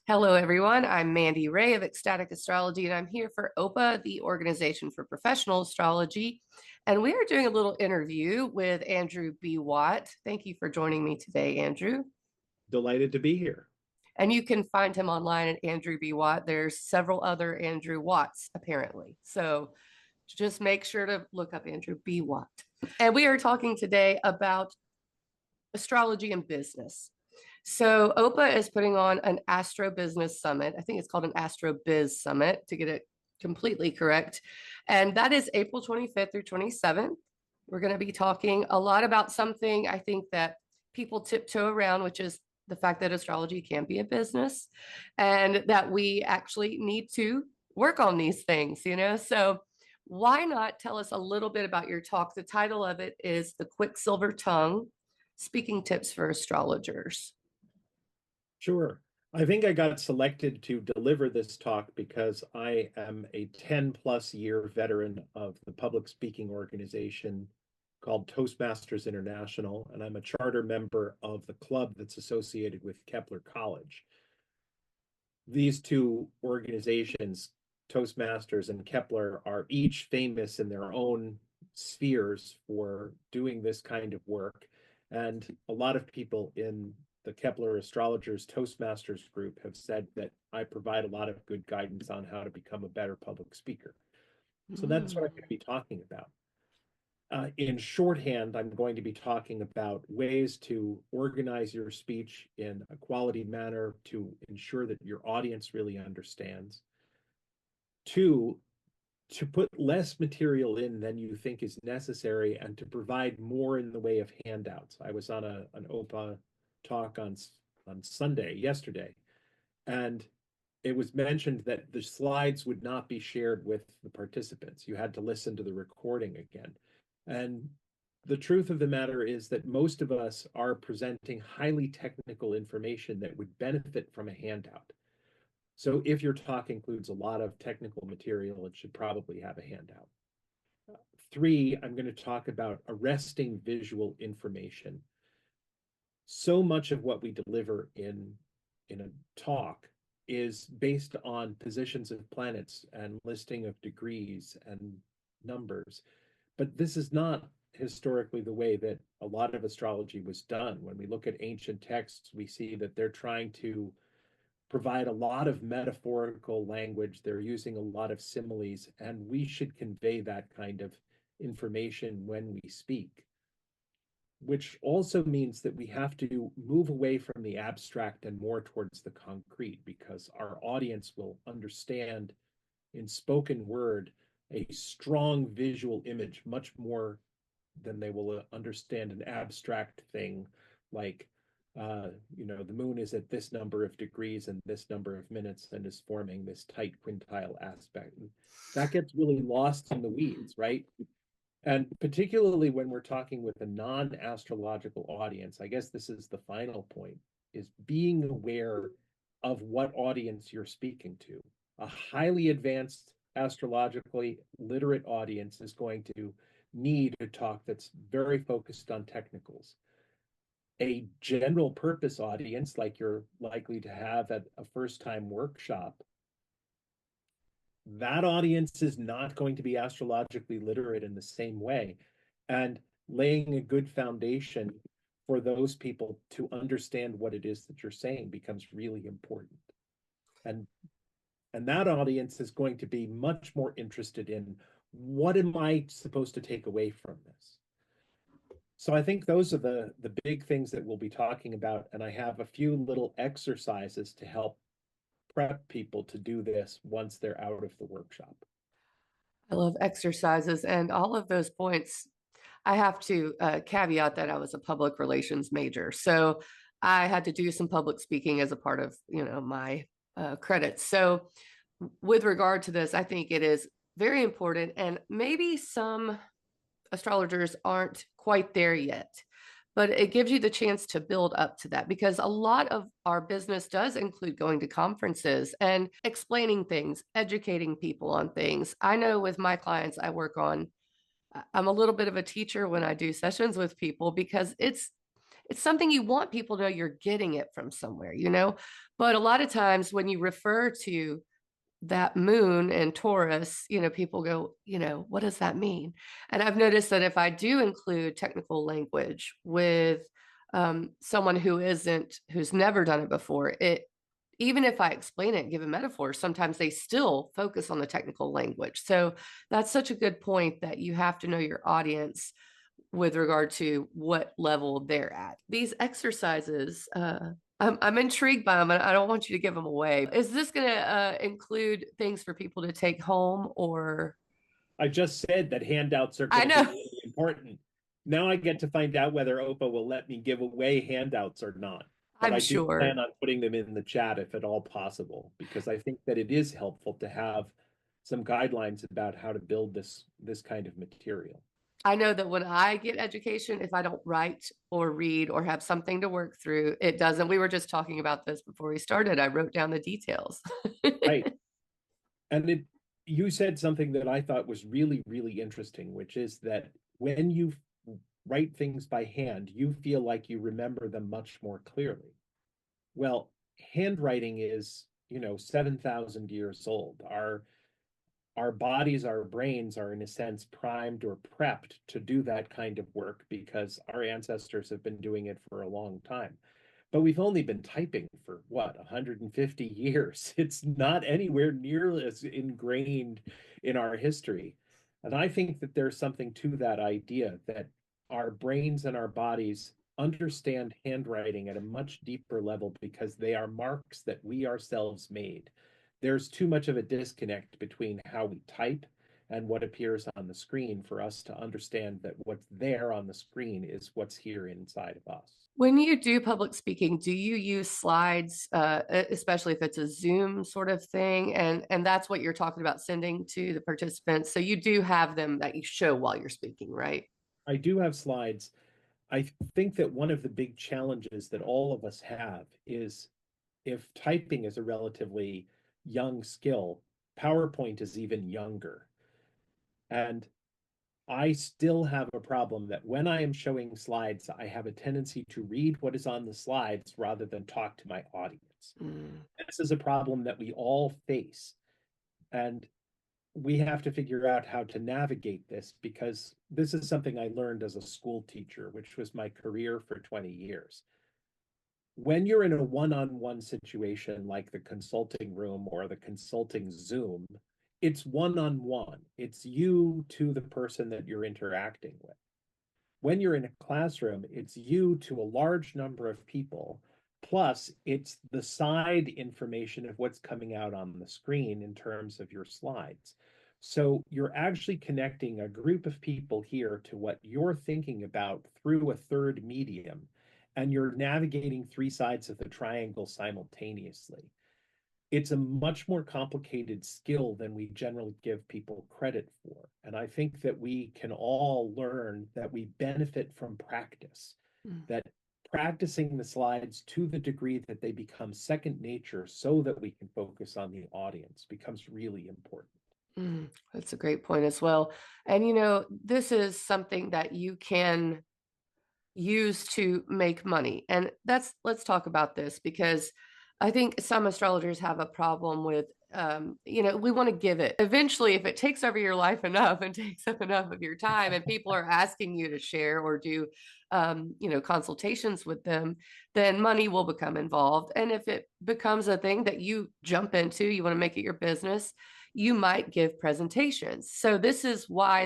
Hello, everyone. I'm Mandi Rae of Ecstatic Astrology, and I'm here for OPA, the Organization for Professional Astrology. And we are doing a little interview with Andrew B. Watt. Thank you for joining me today, Andrew. Delighted to be here. And you can find him online at Andrew B. Watt. There's several other Andrew Watts, apparently. So just make sure to look up Andrew B. Watt. And we are talking today about astrology and business. So OPA is putting on an Astro Business Summit. I think it's called an AstroBiz Summit to get it completely correct. And that is April 25th through 27th. We're going to be talking a lot about something I think that people tiptoe around, which is the fact that astrology can be a business and that we actually need to work on these things. So why not tell us a little bit about your talk? The title of it is The Quicksilver Tongue, Speaking Tips for Astrologers. Sure. I think I got selected to deliver this talk because I am a 10 plus year veteran of the public speaking organization called Toastmasters International, and I'm a charter member of the club that's associated with Kepler College. These two organizations, Toastmasters and Kepler, are each famous in their own spheres for doing this kind of work. And a lot of people in the Kepler Astrologers Toastmasters group have said that I provide a lot of good guidance on how to become a better public speaker. So that's what I'm going to be talking about. In shorthand, I'm going to be talking about ways to organize your speech in a quality manner to ensure that your audience really understands. Two, to put less material in than you think is necessary and to provide more in the way of handouts. I was on an OPA talk on Sunday, yesterday, and it was mentioned that the slides would not be shared with the participants. You had to listen to the recording again. And the truth of the matter is that most of us are presenting highly technical information that would benefit from a handout. So if your talk includes a lot of technical material, it should probably have a handout. Three, I'm going to talk about arresting visual information. So much of what we deliver in a talk is based on positions of planets and listing of degrees and numbers. But this is not historically the way that a lot of astrology was done. When we look at ancient texts, we see that they're trying to provide a lot of metaphorical language. They're using a lot of similes, and we should convey that kind of information when we speak, which also means that we have to move away from the abstract and more towards the concrete, because our audience will understand in spoken word a strong visual image much more than they will understand an abstract thing like the moon is at this number of degrees and this number of minutes and is forming this tight quintile aspect. That gets really lost in the weeds, right? And particularly when we're talking with a non-astrological audience, I guess this is the final point, is being aware of what audience you're speaking to. A highly advanced astrologically literate audience is going to need a talk that's very focused on technicals. A general purpose audience, like you're likely to have at a first-time workshop, that audience is not going to be astrologically literate in the same way. And laying a good foundation for those people to understand what it is that you're saying becomes really important. And that audience is going to be much more interested in, what am I supposed to take away from this? So I think those are the big things that we'll be talking about. And I have a few little exercises to help prep people to do this once they're out of the workshop. I love exercises and all of those points. I have to caveat that I was a public relations major. So I had to do some public speaking as a part of, my credits. So with regard to this, I think it is very important. And maybe some astrologers aren't quite there yet, but it gives you the chance to build up to that, because a lot of our business does include going to conferences and explaining things, educating people on things. I know with my clients I work on, I'm a little bit of a teacher when I do sessions with people, because it's it's something you want people to know you're getting it from somewhere, you know? But a lot of times when you refer to that moon and Taurus, you know, people go, you know, what does that mean? And I've noticed that if I do include technical language with someone who's never done it before, even if I explain it, give a metaphor, sometimes they still focus on the technical language. So that's such a good point that you have to know your audience with regard to what level they're at. These exercises, I'm intrigued by them, and I don't want you to give them away. Is this going to include things for people to take home, or? I just said that handouts are I going to be know. really important. Now I get to find out whether Opa will let me give away handouts or not. But I'm I do sure. plan on putting them in the chat if at all possible, because I think that it is helpful to have some guidelines about how to build this kind of material. I know that when I get education, if I don't write or read or have something to work through, it doesn't. We were just talking about this before we started. I wrote down the details. Right. And you said something that I thought was really, really interesting, which is that when you write things by hand, you feel like you remember them much more clearly. Well, handwriting is, 7,000 years old. Our bodies, our brains are in a sense primed or prepped to do that kind of work because our ancestors have been doing it for a long time. But we've only been typing for what, 150 years. It's not anywhere near as ingrained in our history. And I think that there's something to that idea that our brains and our bodies understand handwriting at a much deeper level because they are marks that we ourselves made. There's too much of a disconnect between how we type and what appears on the screen for us to understand that what's there on the screen is what's here inside of us. When you do public speaking, do you use slides, especially if it's a Zoom sort of thing? And that's what you're talking about sending to the participants. So you do have them that you show while you're speaking, right? I do have slides. I think that one of the big challenges that all of us have is if typing is a relatively young skill, PowerPoint is even younger. And I still have a problem that when I am showing slides, I have a tendency to read what is on the slides rather than talk to my audience. Mm. This is a problem that we all face. And we have to figure out how to navigate this because this is something I learned as a school teacher, which was my career for 20 years. When you're in a one-on-one situation like the consulting room or the consulting Zoom, it's one-on-one. It's you to the person that you're interacting with. When you're in a classroom, it's you to a large number of people, plus it's the side information of what's coming out on the screen in terms of your slides. So you're actually connecting a group of people here to what you're thinking about through a third medium, and you're navigating three sides of the triangle simultaneously. It's a much more complicated skill than we generally give people credit for. And I think that we can all learn that we benefit from practice, Mm. that practicing the slides to the degree that they become second nature so that we can focus on the audience becomes really important. Mm. That's a great point as well. And you know, this is something that you can use to make money. And let's talk about this because I think some astrologers have a problem with, you know, we want to give it. Eventually, if it takes over your life enough and takes up enough of your time, and people are asking you to share or do, you know, consultations with them, then money will become involved. And if it becomes a thing that you jump into, you want to make it your business, you might give presentations. So this is why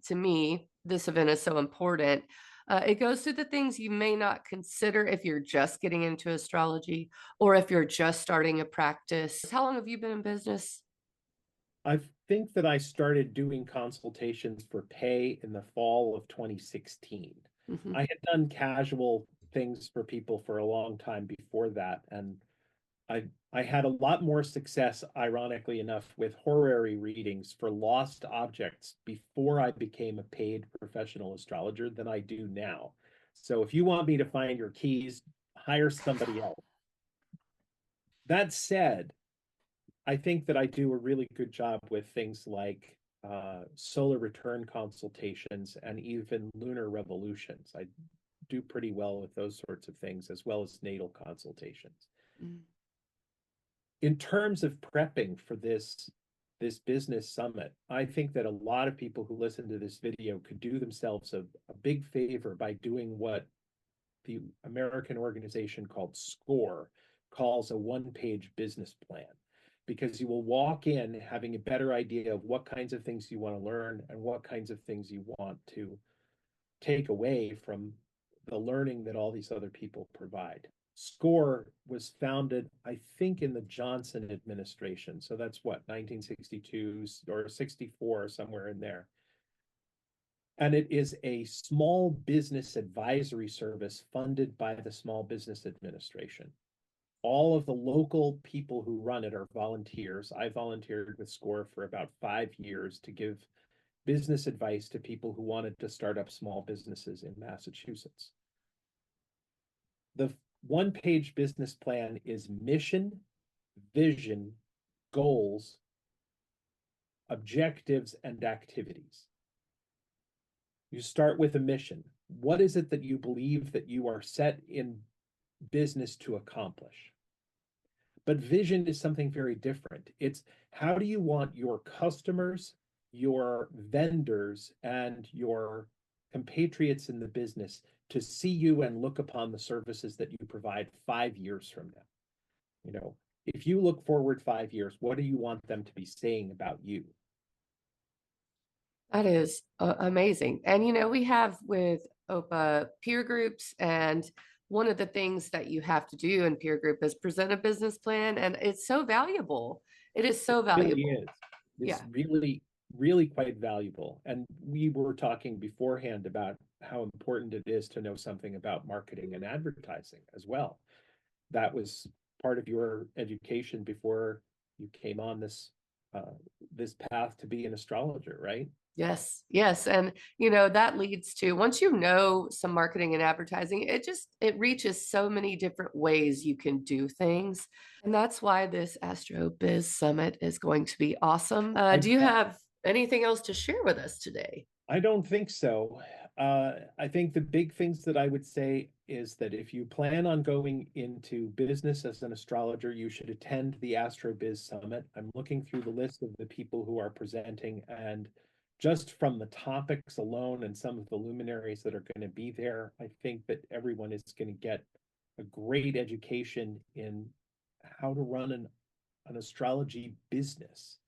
to me, this event is so important. It goes through the things you may not consider if you're just getting into astrology or if you're just starting a practice. How long have you been in business? I think that I started doing consultations for pay in the fall of 2016. Mhm. I had done casual things for people for a long time before that, and I had a lot more success, ironically enough, with horary readings for lost objects before I became a paid professional astrologer than I do now. So if you want me to find your keys, hire somebody else. That said, I think that I do a really good job with things like solar return consultations and even lunar revolutions. do pretty well with those sorts of things, as well as natal consultations. Mm. In terms of prepping for this business summit, I think that a lot of people who listen to this video could do themselves a big favor by doing what the American organization called SCORE calls a one-page business plan, because you will walk in having a better idea of what kinds of things you want to learn and what kinds of things you want to take away from the learning that all these other people provide. SCORE was founded, I think, in the Johnson administration. So that's what, 1962 or 64, somewhere in there. And it is a small business advisory service funded by the Small Business Administration. All of the local people who run it are volunteers. I volunteered with SCORE for about 5 years to give business advice to people who wanted to start up small businesses in Massachusetts. The one-page business plan is mission, vision, goals, objectives, and activities. You start with a mission. What is it that you believe that you are set in business to accomplish? But vision is something very different. It's how do you want your customers, your vendors, and your compatriots in the business to see you and look upon the services that you provide 5 years from now? You know, if you look forward 5 years, what do you want them to be saying about you? That is amazing. And, we have with OPA peer groups, and one of the things that you have to do in peer group is present a business plan, and it's so valuable. It is so It really valuable. is. It's Yeah. really, really quite valuable. And we were talking beforehand about how important it is to know something about marketing and advertising as well. That was part of your education before you came on this path to be an astrologer, right? Yes, yes. And that leads to, once you know some marketing and advertising, it reaches so many different ways you can do things. And that's why this AstroBiz Summit is going to be awesome. Do you have anything else to share with us today? I don't think so. I think the big things that I would say is that if you plan on going into business as an astrologer, you should attend the AstroBiz Summit. I'm looking through the list of the people who are presenting, and just from the topics alone and some of the luminaries that are going to be there, I think that everyone is going to get a great education in how to run an astrology business,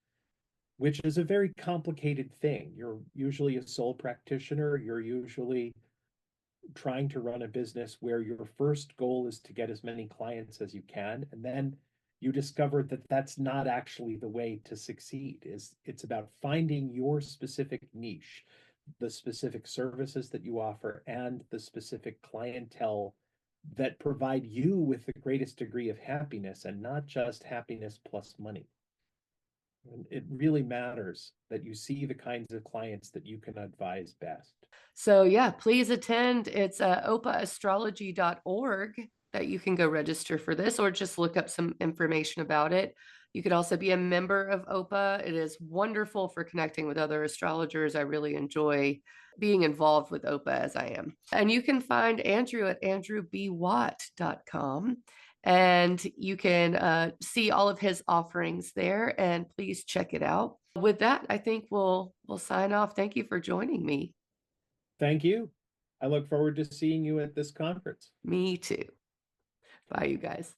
which is a very complicated thing. You're usually a sole practitioner. You're usually trying to run a business where your first goal is to get as many clients as you can. And then you discover that that's not actually the way to succeed. It's about finding your specific niche, the specific services that you offer, and the specific clientele that provide you with the greatest degree of happiness, and not just happiness plus money. It really matters that you see the kinds of clients that you can advise best. So yeah, please attend. It's opaastrology.org that you can go register for this, or just look up some information about it. You could also be a member of OPA. It is wonderful for connecting with other astrologers. I really enjoy being involved with OPA as I am. And you can find Andrew at andrewbwatt.com. And you can see all of his offerings there, and please check it out. With that, I think we'll sign off. Thank you for joining me. Thank you. I look forward to seeing you at this conference. Me too. Bye, you guys.